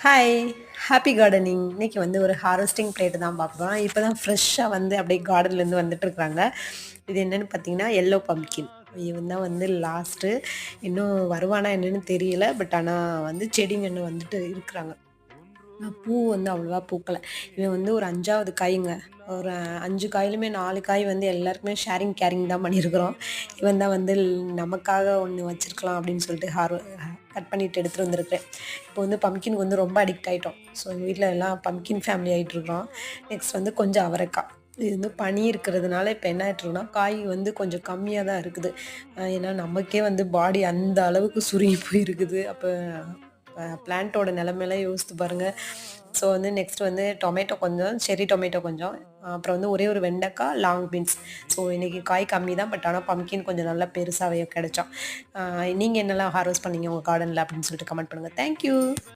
Hi! Happy gardening. இன்னைக்கு வந்து ஒரு ஹார்வெஸ்டிங் பிளேட் தான் பார்க்க போறோம். இப்ப தான் ஃப்ரெஷ்ஷா வந்து அப்படியே கார்டன்லேருந்து வந்துட்டுருக்காங்க. இது என்னன்னு பார்த்தீங்கன்னா, எல்லோ பம்ப்கின். இவன் தான் வந்து லாஸ்ட்டு. இன்னும் வருவானா என்னன்னு தெரியல. பட் ஆனா வந்து செடிங்க இன்னும் வந்துட்டு இருக்கிறாங்க. பூ வந்து அவ்வளவா பூக்கல. இவன் வந்து ஒரு 5வது காய்ங்க. ஒரு 5 காயிலுமே 4 காய் வந்து எல்லாருக்குமே ஷேரிங், கேரிங் தான் பண்ணியிருக்கிறோம். இவன் தான் வந்து நமக்காக ஒண்ணு வச்சிருக்கலாம் அப்படின்னு சொல்லிட்டு கட் பண்ணிட்டு எடுத்துட்டு வந்திருக்கிறேன். இப்போ வந்து பம்ப்கின்க்கு வந்து ரொம்ப அடிக்ட் ஆயிட்டோம். ஸோ எங்க வீட்ல எல்லாம் பம்ப்கின் ஃபேமிலி ஆயிட்டுருக்கிறோம். நெக்ஸ்ட் வந்து கொஞ்சம் அவரைக்கா. இது வந்து பனி இருக்கிறதுனால இப்ப என்ன ஆயிட்டுருக்குன்னா, காய் வந்து கொஞ்சம் கம்மியா தான் இருக்குது. ஏன்னா நமக்கே வந்து பாடி அந்த அளவுக்கு சுருங்கி போயிருக்குது. அப்ப பிளான்ட்டோட நிலைமையெல்லாம் யோசித்து பாருங்க. ஸோ வந்து நெக்ஸ்ட் வந்து டொமேட்டோ கொஞ்சம், செர்ரி டொமேட்டோ கொஞ்சம், அப்புறம் வந்து ஒரே ஒரு வெண்டைக்காய், லாங் பீன்ஸ். ஸோ இன்னைக்கு காய் கம்மி தான். பட் ஆனா பம்ப்கின் கொஞ்சம் நல்லா பெருசாவே கிடைச்சாம். நீங்க என்னலாம் ஹார்வெஸ்ட் பண்ணீங்க உங்க கார்டன்ல அப்படின்னு சொல்லிட்டு கமெண்ட் பண்ணுங்க. Thank you.